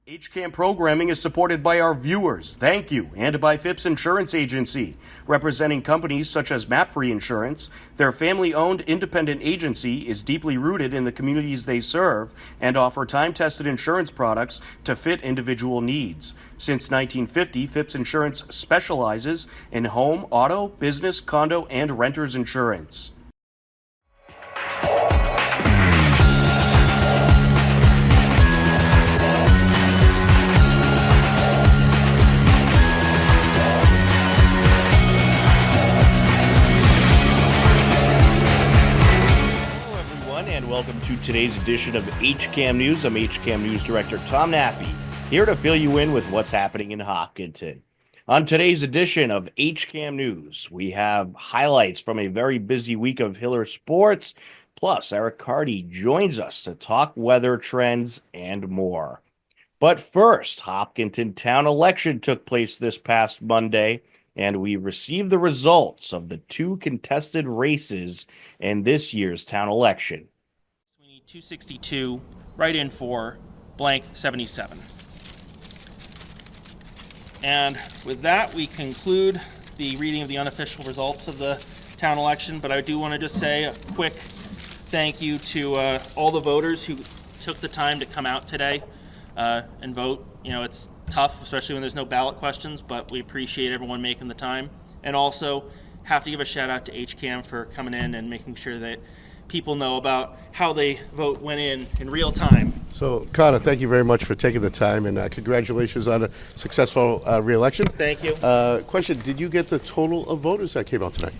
HCAM programming is supported by our viewers, thank you, and by Phipps Insurance Agency, representing companies such as MapFree Insurance. Their family-owned independent agency is deeply rooted in the communities they serve and offer time-tested insurance products to fit individual needs. Since 1950, Phipps Insurance specializes in home, auto, business, condo, and renters insurance. Welcome to today's edition of HCAM News. I'm HCAM News Director Tom Nappy, here to fill you in with what's happening in Hopkinton. On today's edition of HCAM News, we have highlights from a very busy week of Hiller sports, plus Eric Carty joins us to talk weather trends and more. But first, Hopkinton town election took place this past Monday, and we received the results of the two contested races in this year's town election. 262, write-in for blank 77. And with that, we conclude the reading of the unofficial results of the town election, but I do want to just say a quick thank you to all the voters who took the time to come out today and vote. You know, it's tough, especially when there's no ballot questions, but we appreciate everyone making the time. And also have to give a shout out to HCAM for coming in and making sure that people know about how they vote went in real time. So, Connor, thank you very much for taking the time, and congratulations on a successful re-election. Thank you. Question, did you get the total of voters that came out tonight?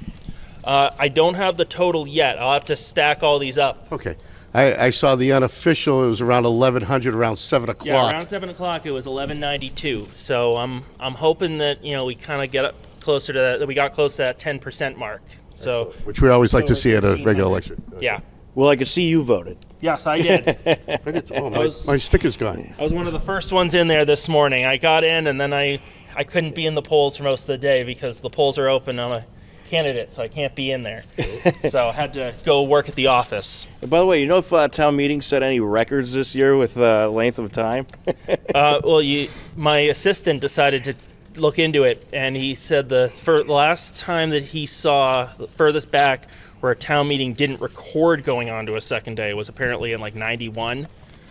I don't have the total yet. I'll have to stack all these up. Okay. I saw the unofficial, it was around 1,100, around 7 o'clock. Yeah, around 7 o'clock it was 1192. So I'm hoping that, you know, we kind of get up closer to that we got close to that 10% mark. So, which we always like to see at a regular election. Yeah. Well, I could see you voted. Yes, I did. My sticker's gone. I was one of the first ones in there this morning. I got in, and then I couldn't be in the polls for most of the day because the polls are open. I'm a candidate, so I can't be in there. So I had to go work at the office. By the way, you know if town meeting set any records this year with length of time? Well, my assistant decided to look into it, and he said the last time that he saw the furthest back where a town meeting didn't record going on to a second day was apparently in like 91.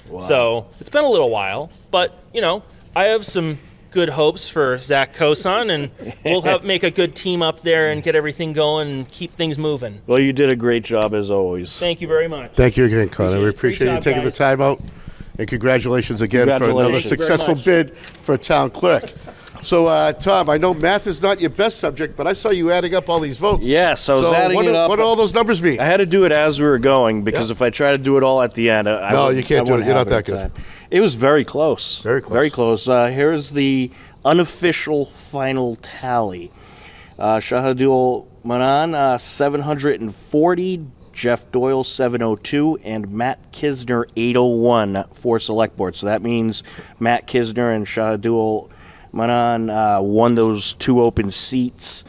Wow. So it's been a little while, but you know, I have some good hopes for Zach Koson, and we'll make a good team up there and get everything going and keep things moving. Well, you did a great job as always. Thank you very much. Thank you again, Connor. We appreciate you taking the time out, and congratulations again for another successful bid for a town clerk. So, Tom, I know math is not your best subject, but I saw you adding up all these votes. Yes, I was adding it up. What do all those numbers mean? I had to do it as we were going because if I try to do it all at the end, you can't do it. You're not that good. It was very close. Very close. Very close. Here's the unofficial final tally. Shahadul Manan, 740. Jeff Doyle, 702, and Matt Kisner, 801 for Select Board. So that means Matt Kisner and Shahadul Manan won those two open seats,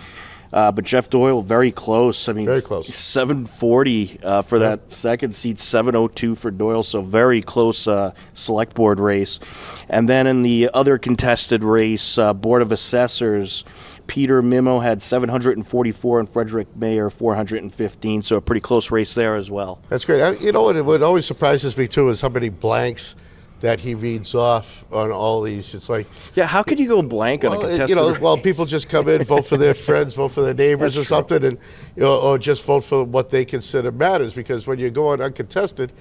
but Jeff Doyle very close. I mean, very close. 740 for that second seat, 702 for Doyle. So very close select board race. And then in the other contested race, Board of Assessors, Peter Mimo had 744 and Frederick Mayer 415. So a pretty close race there as well. That's great. You know what always surprises me too is how many blanks that he reads off on all these. It's like, yeah, how could you go blank on a contested race? Well, people just come in, vote for their friends, vote for their neighbors or something, and or just vote for what they consider matters. Because when you go on uncontested,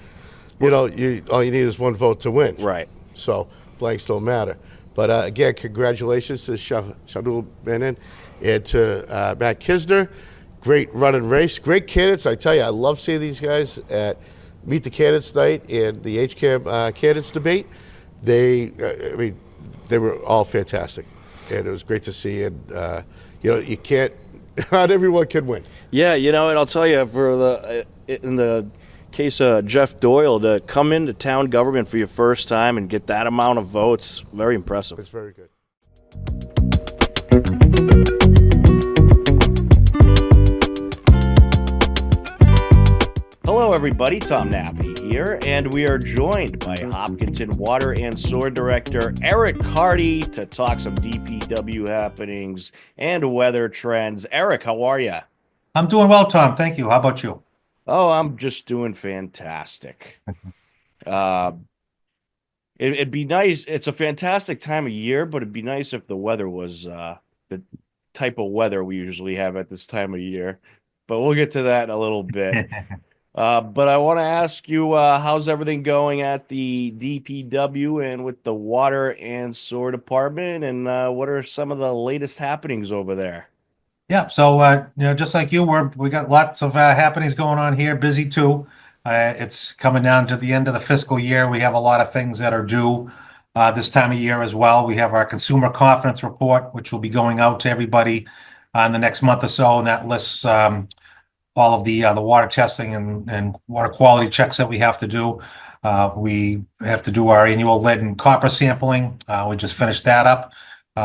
all you need is one vote to win. Right. So blanks don't matter. But again, congratulations to Shadul Manan and to Matt Kisner. Great running race, great candidates. I tell you, I love seeing these guys at Meet the Candidates Night and the HCAM Candidates Debate. They were all fantastic, and it was great to see. And you can't, not everyone can win. Yeah, and I'll tell you, for in the case of Jeff Doyle, to come into town government for your first time and get that amount of votes, very impressive. It's very good. Hello, everybody. Tom Nappy here, and we are joined by Hopkinton Water and Sewer Director Eric Carty to talk some DPW happenings and weather trends. Eric, how are you? I'm doing well, Tom. Thank you. How about you? Oh, I'm just doing fantastic. Uh, it'd be nice. It's a fantastic time of year, but it'd be nice if the weather was the type of weather we usually have at this time of year. But we'll get to that in a little bit. But I want to ask you, how's everything going at the DPW and with the water and sewer department? And what are some of the latest happenings over there? Yeah, so just like you, we got lots of happenings going on here. Busy too. It's coming down to the end of the fiscal year. We have a lot of things that are due this time of year as well. We have our consumer confidence report, which will be going out to everybody in the next month or so, and that lists all of the water testing and water quality checks that we have to do. We have to do our annual lead and copper sampling. We just finished that up.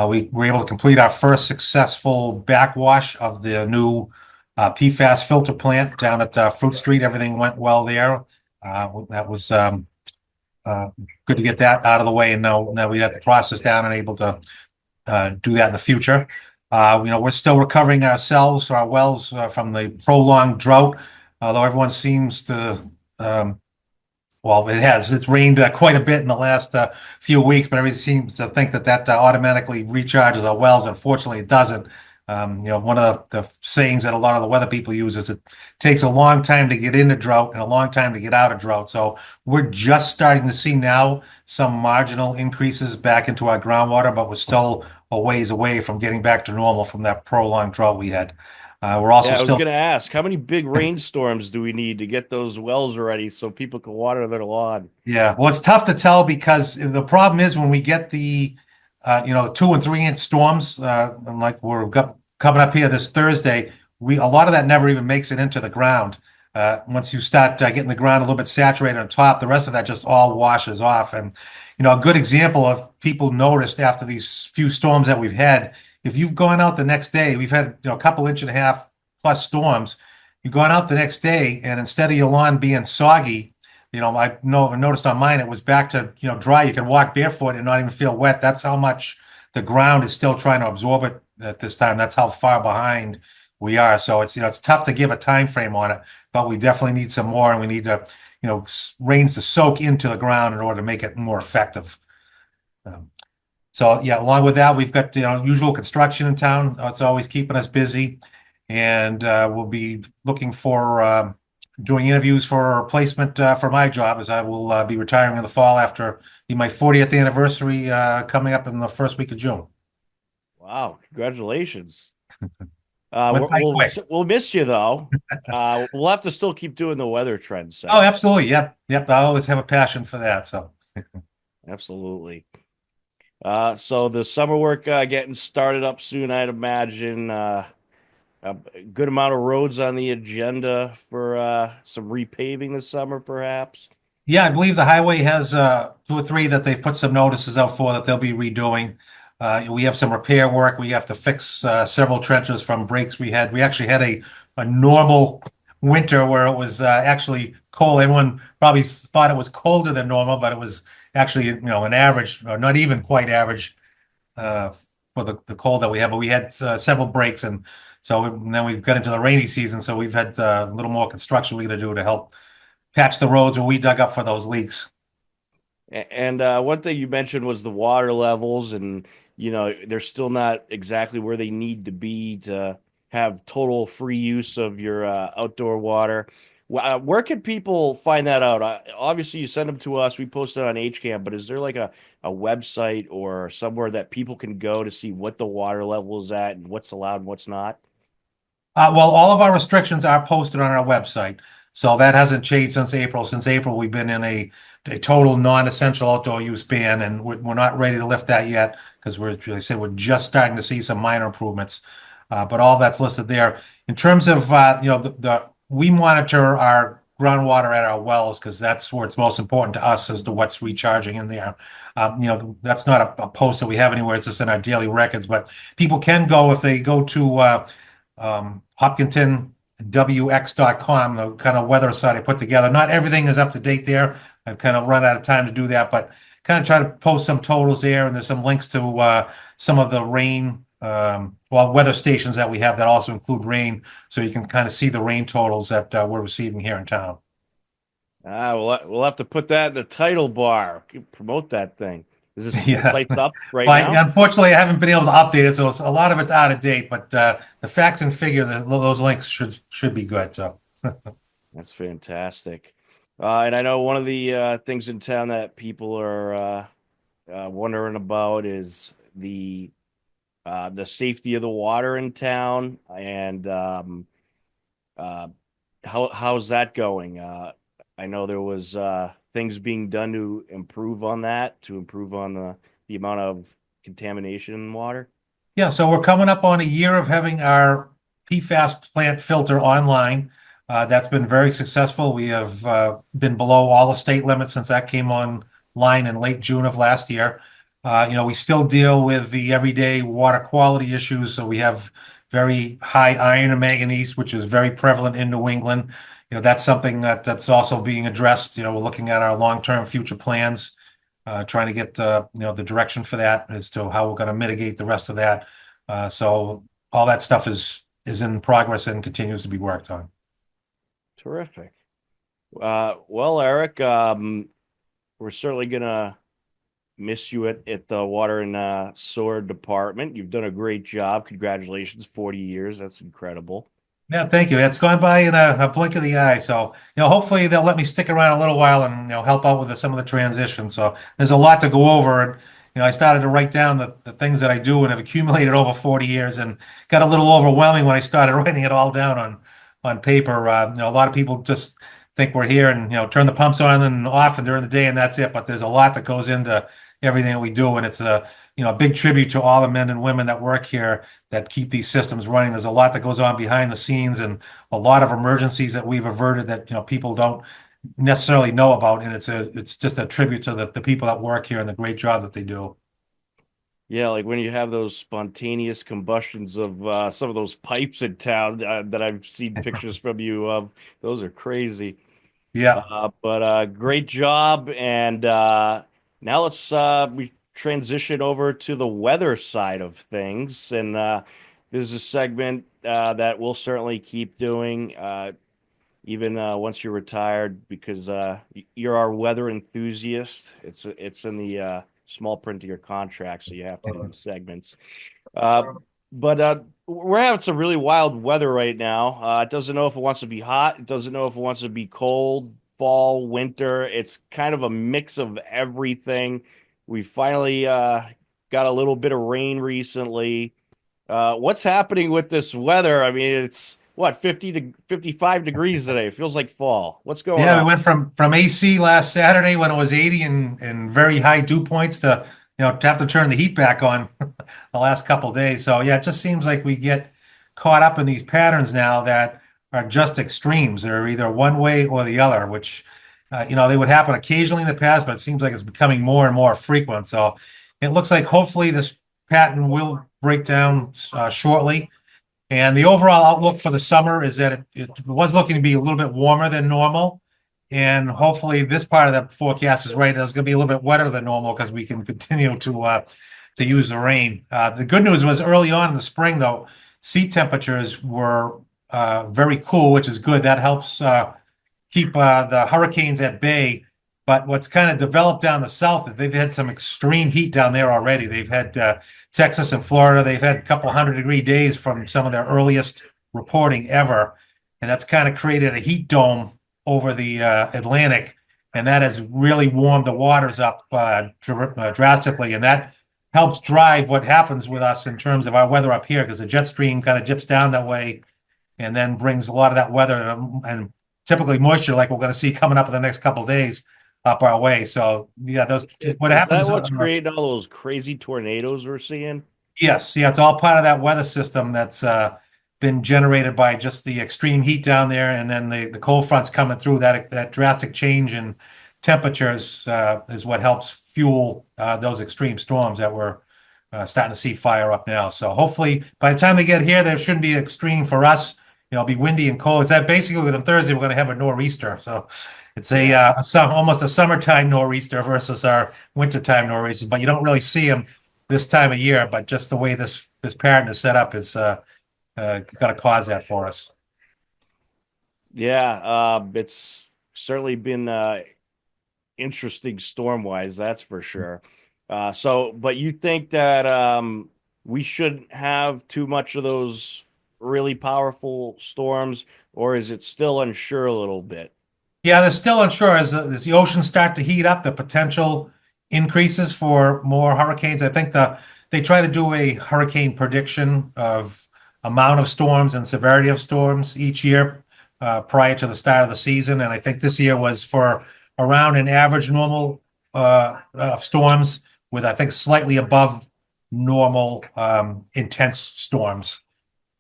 We were able to complete our first successful backwash of the new PFAS filter plant down at Fruit Street. Everything went well there. That was good to get that out of the way, and now we got the process down and able to do that in the future. We're still recovering ourselves, our wells from the prolonged drought, although everyone seems to, it's rained quite a bit in the last few weeks, but everyone seems to think that automatically recharges our wells. Unfortunately, it doesn't. One of the sayings that a lot of the weather people use is it takes a long time to get into drought and a long time to get out of drought. So we're just starting to see now some marginal increases back into our groundwater, but we're still a ways away from getting back to normal from that prolonged drought we had. We're also I was still going to ask, how many big rainstorms do we need to get those wells ready so people can water their lawn? Yeah, well, it's tough to tell because the problem is when we get the 2 and 3 inch storms, and like coming up here this Thursday, a lot of that never even makes it into the ground. Once you start getting the ground a little bit saturated on top, the rest of that just all washes off. And a good example of people noticed after these few storms that we've had, if you've gone out the next day, we've had a couple inch and a half plus storms. You've gone out the next day, and instead of your lawn being soggy, I noticed on mine it was back to dry. You can walk barefoot and not even feel wet. That's how much the ground is still trying to absorb it at this time. That's how far behind we are. So it's tough to give a time frame on it, but we definitely need some more, and we need to rains to soak into the ground in order to make it more effective. Along with that, we've got usual construction in town. It's always keeping us busy, and we'll be looking for doing interviews for a replacement for my job, as I will be retiring in the fall after my 40th anniversary coming up in the first week of June. Wow, congratulations. Quick. We'll miss you, though. We'll have to still keep doing the weather trends. Oh, absolutely. Yep. I always have a passion for that. So absolutely. So the summer work getting started up soon, I'd imagine. A good amount of roads on the agenda for some repaving this summer, perhaps. Yeah, I believe the highway has 2 or 3 that they've put some notices out for that they'll be redoing. We have some repair work. We have to fix several trenches from breaks we had. We actually had a normal winter where it was actually cold. Everyone probably thought it was colder than normal, but it was actually an average, or not even quite average for the cold that we had. But we had several breaks, and then we've got into the rainy season, so we've had a little more construction we got to do to help patch the roads where we dug up for those leaks. And one thing you mentioned was the water levels, and they're still not exactly where they need to be to have total free use of your outdoor water. Where can people find that out? Obviously, you send them to us. We post it on HCAM, but is there like a website or somewhere that people can go to see what the water level is at and what's allowed and what's not? Well, all of our restrictions are posted on our website. So that hasn't changed since April. Since April, we've been in a total non-essential outdoor use ban, and we're not ready to lift that yet because we're just starting to see some minor improvements. But all that's listed there. In terms of we monitor our groundwater at our wells because that's where it's most important to us as to what's recharging in there. That's not a post that we have anywhere. It's just in our daily records. But people can go if they go to Hopkinton wx.com, the kind of weather site I put together. Not everything is up to date there. I've kind of run out of time to do that, but kind of try to post some totals there, and there's some links to some of the rain, weather stations that we have that also include rain, so you can kind of see the rain totals that we're receiving here in town. We'll have to put that in the title bar. Promote that thing. Is this Yeah. the site's up right Well, now? unfortunately, I haven't been able to update it, so a lot of it's out of date. But the facts and figures, those links should be good. So That's fantastic. And I know one of the things in town that people are wondering about is the safety of the water in town, and how's that going? I know there was things being done to improve on that, to improve on the amount of contamination in water. yeah, so we're coming up on a year of having our PFAS plant filter online. That's been very successful. We have been below all the state limits since that came online in late June of last year. We still deal with the everyday water quality issues. So we have very high iron and manganese, which is very prevalent in New England. That's something that's also being addressed. We're looking at our long-term future plans, trying to get the direction for that as to how we're going to mitigate the rest of that. So all that stuff is in progress and continues to be worked on. Terrific. Well, Eric, we're certainly gonna miss you at the water and sewer department. You've done a great job. Congratulations, 40 years. That's incredible. Yeah, thank you. It's gone by in a blink of the eye. So, hopefully they'll let me stick around a little while and, help out with some of the transition. So there's a lot to go over. And, I started to write down the things that I do and have accumulated over 40 years, and got a little overwhelming when I started writing it all down on paper. A lot of people just think we're here and, turn the pumps on and off and during the day and that's it. But there's a lot that goes into everything that we do. And it's a big tribute to all the men and women that work here that keep these systems running. There's a lot that goes on behind the scenes, and a lot of emergencies that we've averted that, people don't necessarily know about. And it's just a tribute to the people that work here and the great job that they do. Yeah, like when you have those spontaneous combustions of some of those pipes in town that I've seen pictures from you of, those are crazy. Yeah. But great job. And now let's we transition over to the weather side of things. And this is a segment that we'll certainly keep doing even once you're retired, because you're our weather enthusiast. It's in the small print of your contract, so you have to do these segments. But we're having some really wild weather right now. It doesn't know if it wants to be hot. It doesn't know if it wants to be cold, fall, winter. It's kind of a mix of everything. We finally got a little bit of rain recently. What's happening with this weather? I mean, it's what, 50 to 55 degrees today. It feels like fall. What's going on? Yeah, we went from AC last Saturday when it was 80 and very high dew points to to have to turn the heat back on the last couple of days. So yeah, it just seems like we get caught up in these patterns now that are just extremes. They're either one way or the other, which they would happen occasionally in the past, but it seems like it's becoming more and more frequent. So it looks like hopefully this pattern will break down shortly. And the overall outlook for the summer is that it was looking to be a little bit warmer than normal. And hopefully this part of the forecast is right. It's going to be a little bit wetter than normal because we can continue to use the rain. The good news was early on in the spring, though, sea temperatures were very cool, which is good. That helps keep the hurricanes at bay. But what's kind of developed down the south, they've had some extreme heat down there already. They've had Texas and Florida. They've had a couple 100-degree days from some of their earliest reporting ever. And that's kind of created a heat dome over the Atlantic. And that has really warmed the waters up drastically. And that helps drive what happens with us in terms of our weather up here, because the jet stream kind of dips down that way and then brings a lot of that weather and typically moisture like we're going to see coming up in the next couple of days up our way. So yeah, what happens? Is that what's creating all those crazy tornadoes we're seeing? Yes, yeah, it's all part of that weather system that's been generated by just the extreme heat down there, and then the cold fronts coming through. That drastic change in temperatures is what helps fuel those extreme storms that we're starting to see fire up now. So hopefully by the time they get here, there shouldn't be extreme for us. it'll be windy and cold. It's that basically on Thursday we're going to have a nor'easter. So it's almost a summertime nor'easter versus our wintertime nor'easters. But you don't really see them this time of year. But just the way this pattern is set up is going to cause that for us. Yeah, it's certainly been interesting storm-wise, that's for sure. But you think that we shouldn't have too much of those really powerful storms, or is it still unsure a little bit? Yeah, they're still unsure. As the oceans start to heat up, the potential increases for more hurricanes. I think they try to do a hurricane prediction of amount of storms and severity of storms each year prior to the start of the season. And I think this year was for around an average normal storms with, I think, slightly above normal intense storms.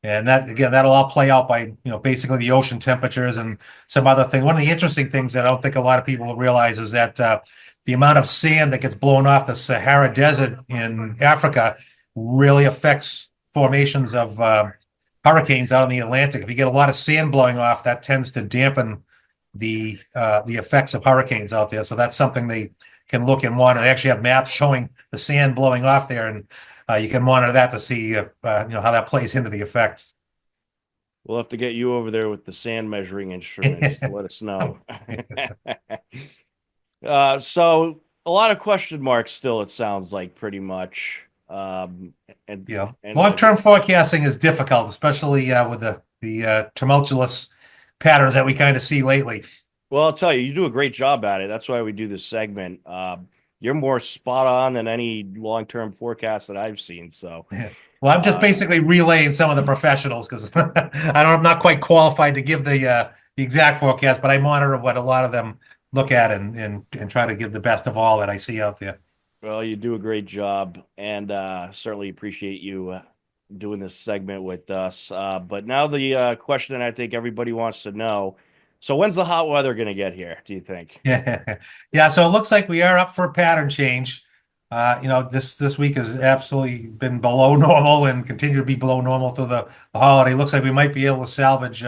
And that, again, that'll all play out by, basically the ocean temperatures and some other things. One of the interesting things that I don't think a lot of people realize is that the amount of sand that gets blown off the Sahara Desert in Africa really affects formations of hurricanes out in the Atlantic. If you get a lot of sand blowing off, that tends to dampen the effects of hurricanes out there. So that's something they can look and monitor. They actually have maps showing the sand blowing off there, and you can monitor that to see if how that plays into the effects. We'll have to get you over there with the sand measuring instruments to let us know. So a lot of question marks still, it sounds like, pretty much. Long-term forecasting is difficult, especially with the tumultuous patterns that we kind of see lately. Well, I'll tell you, you do a great job at it. That's why we do this segment. You're more spot on than any long-term forecast that I've seen. So, well, I'm just basically relaying some of the professionals because I'm not quite qualified to give the exact forecast, but I monitor what a lot of them look at and try to give the best of all that I see out there. Well, you do a great job, and certainly appreciate you doing this segment with us. But now the question that I think everybody wants to know. So when's the hot weather going to get here, do you think? Yeah, so it looks like we are up for a pattern change. This week has absolutely been below normal and continue to be below normal through the holiday. Looks like we might be able to salvage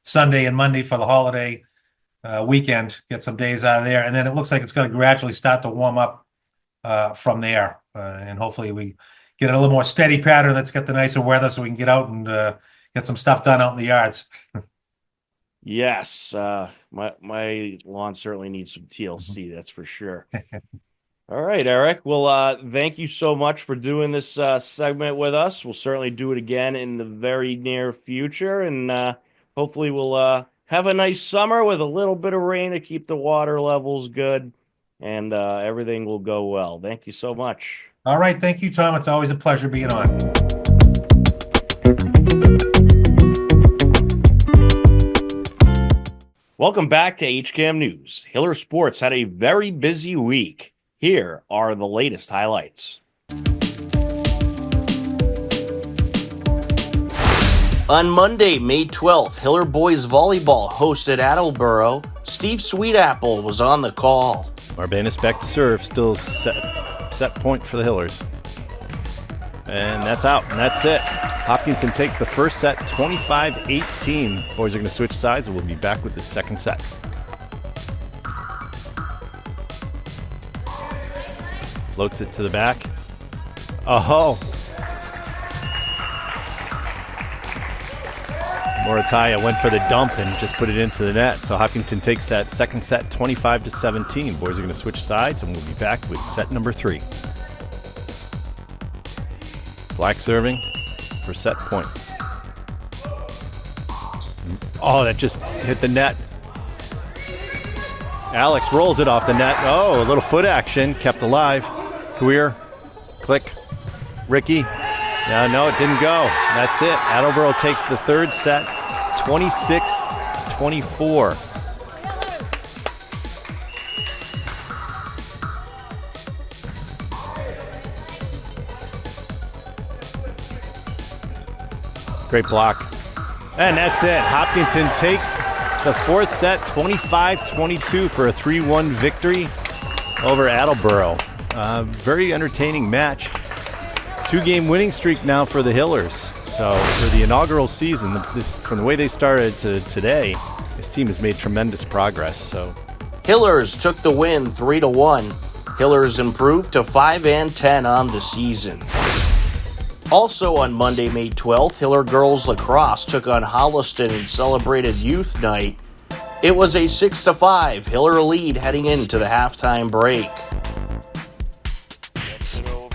Sunday and Monday for the holiday weekend, get some days out of there. And then it looks like it's going to gradually start to warm up from there. And hopefully we get a little more steady pattern that's got the nicer weather so we can get out and get some stuff done out in the yards. Yes, my lawn certainly needs some TLC, that's for sure. All right, Eric. Well, thank you so much for doing this segment with us. We'll certainly do it again in the very near future, and hopefully we'll have a nice summer with a little bit of rain to keep the water levels good, and everything will go well. Thank you so much. All right. Thank you, Tom. It's always a pleasure being on. Welcome back to HCAM News. Hiller Sports had a very busy week. Here are the latest highlights. On Monday, May 12th, Hiller Boys Volleyball hosted Attleboro. Steve Sweetapple was on the call. Marbanus back to serve, still set point for the Hillers. And that's out, and that's it. Hopkinton takes the first set, 25-18. Boys are going to switch sides, and we'll be back with the second set. Floats it to the back. Oh! Morataya went for the dump and just put it into the net. So Hopkinton takes that second set, 25-17. Boys are going to switch sides, and we'll be back with set number 3. Black serving for set point. Oh, that just hit the net. Alex rolls it off the net. Oh, a little foot action, kept alive. Queer, click, Ricky. No, it didn't go. That's it. Attleboro takes the third set, 26-24. Great block. And that's it. Hopkinton takes the fourth set, 25-22 for a 3-1 victory over Attleboro. Very entertaining match. 2-game winning streak now for the Hillers. So for the inaugural season, from the way they started to today, this team has made tremendous progress. So Hillers took the win 3-1. Hillers improved to 5-10 on the season. Also on Monday, May 12th, Hiller girls lacrosse took on Holliston and celebrated Youth Night. It was a 6-5 Hiller lead heading into the halftime break. Gets it over.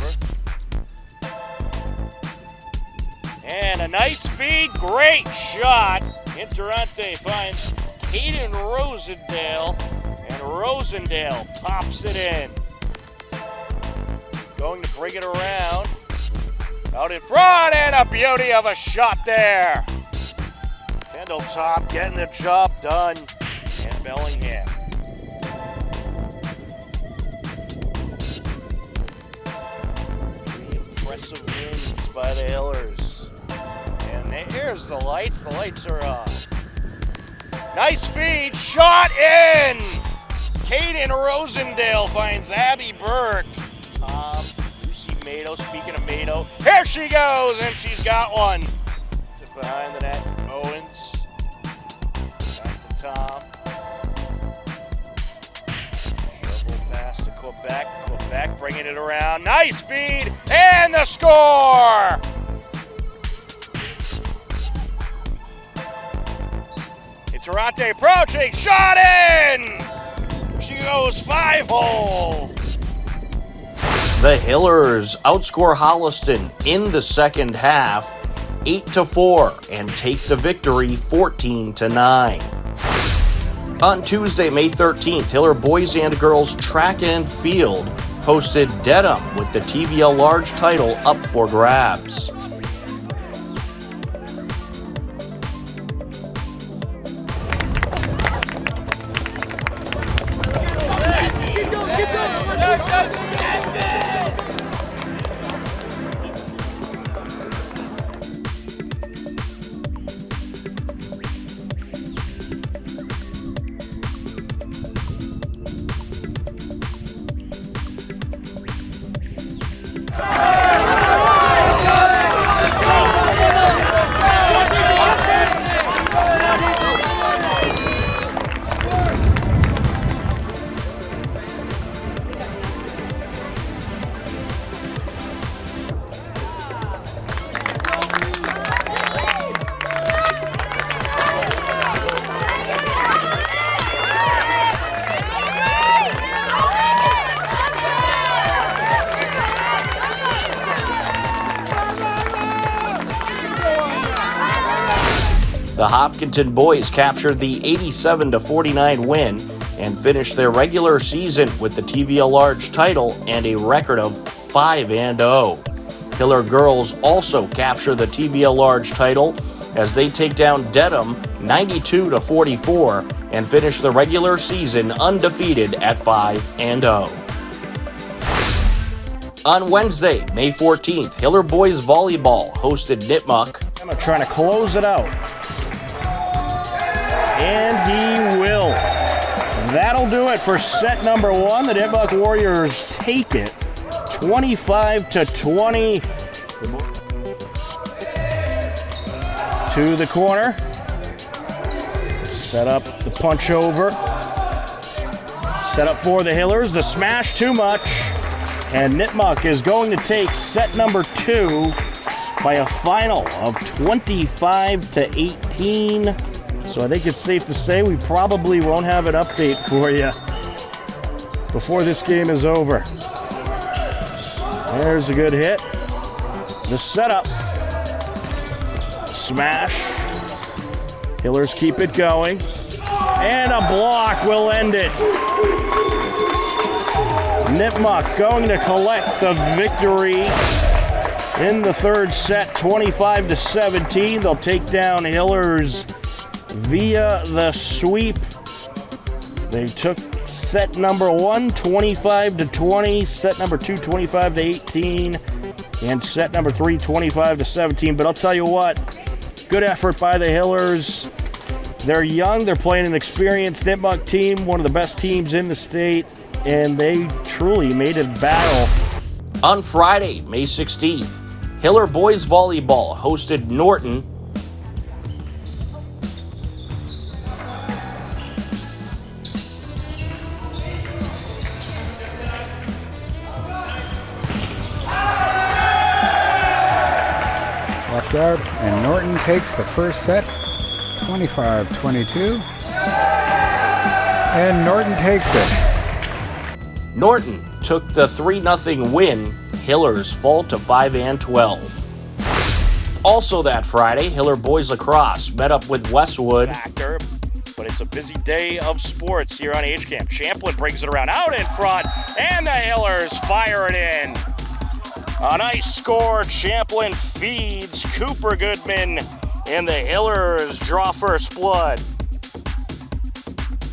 And a nice feed, great shot. Interante finds Caden Rosendale, and Rosendale pops it in. Going to bring it around. Out in front, and a beauty of a shot there. Kendall Top getting the job done, and Bellingham. Three impressive wins by the Hillers. And here's the lights. The lights are on. Nice feed, shot in! Caden Rosendale finds Abby Burke. Lucy Mato, speaking of Mato, here she goes, and she's got one. Just behind the net, Owens. Back to Tom. Shovel pass to Quebec. Quebec bringing it around. Nice feed, and the score! Interante approaching, shot in! She goes 5-hole. The Hillers outscore Holliston in the second half 8-4 and take the victory 14-9. On Tuesday, May 13th, Hiller boys and girls track and field hosted Dedham with the TVL Large title up for grabs. The Hopkinton boys captured the 87-49 win and finished their regular season with the TVL Large title and a record of 5-0. Hiller girls also capture the TVL Large title as they take down Dedham 92-44 and finish the regular season undefeated at 5-0. On Wednesday, May 14th, Hiller boys volleyball hosted Nipmuc. I'm trying to close it out. And he will. That'll do it for set number one. The Nipmuc Warriors take it 25-20 to the corner. Set up the punch over. Set up for the Hillers. The smash too much. And Nipmuc is going to take set number two by a final of 25-18. So I think it's safe to say we probably won't have an update for you before this game is over. There's a good hit. The setup. Smash. Hillers keep it going. And a block will end it. Nipmuc going to collect the victory in the third set, 25-17. They'll take down Hillers via the sweep. They took set number one, 25-20, set number two, 25-18, and set number three, 25-17. But I'll tell you what, good effort by the Hillers. They're young, they're playing an experienced Nipmuc team, one of the best teams in the state, and they truly made it battle. On Friday, May 16th, Hiller Boys Volleyball hosted Norton. Left out, and Norton takes the first set, 25-22. And Norton takes it. Norton took the 3-0 win. Hillers fall to 5-12. Also that Friday, Hiller Boys Lacrosse met up with Westwood. Factor, but it's a busy day of sports here on HCAM. Champlin brings it around out in front, and the Hillers fire it in. A nice score. Champlin feeds Cooper Goodman, and the Hillers draw first blood.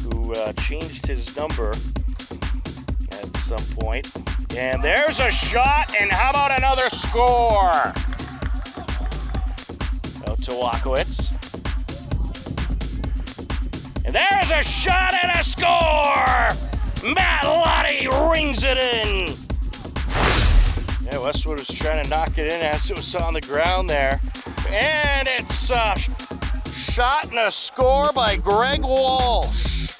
Who changed his number at some point. And there's a shot, and how about another score? Out to Wakowitz. And there's a shot and a score! Matt Lottie rings it in. Yeah, Westwood was trying to knock it in as it was on the ground there. And it's a shot and a score by Greg Walsh.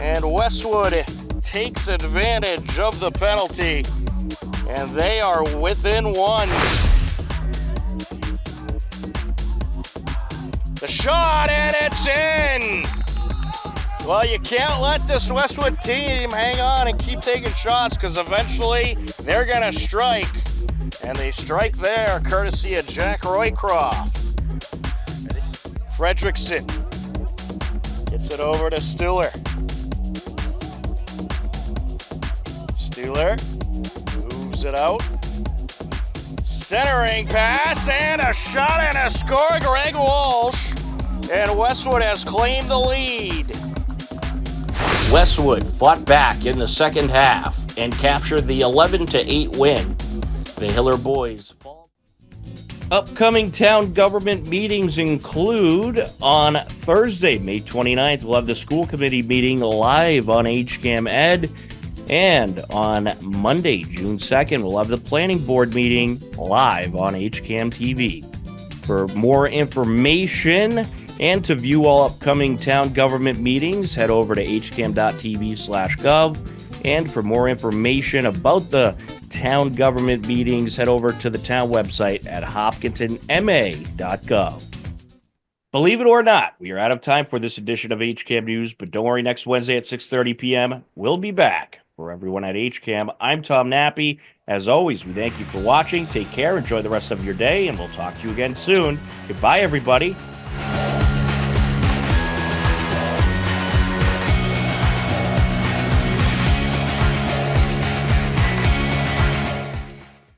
And Westwood takes advantage of the penalty. And they are within one. The shot, and it's in! Well, you can't let this Westwood team hang on and keep taking shots, because eventually they're going to strike. And they strike there, courtesy of Jack Roycroft. Fredrickson gets it over to Stuhler. Stuhler moves it out. Centering pass, and a shot and a score, Greg Walsh. And Westwood has claimed the lead. Westwood fought back in the second half and captured the 11-8 win. The Hiller Boys fall. Upcoming town government meetings include on Thursday, May 29th, we'll have the school committee meeting live on HCAM Ed. And on Monday, June 2nd, we'll have the planning board meeting live on HCAM TV. For more information and to view all upcoming town government meetings, head over to hcam.tv/gov. And for more information about the town government meetings, head over to the town website at hopkintonma.gov. Believe it or not, we are out of time for this edition of HCAM News, but don't worry, next Wednesday at 6:30 p.m., we'll be back. For everyone at HCAM, I'm Tom Nappy. As always, we thank you for watching. Take care, enjoy the rest of your day, and we'll talk to you again soon. Goodbye, everybody.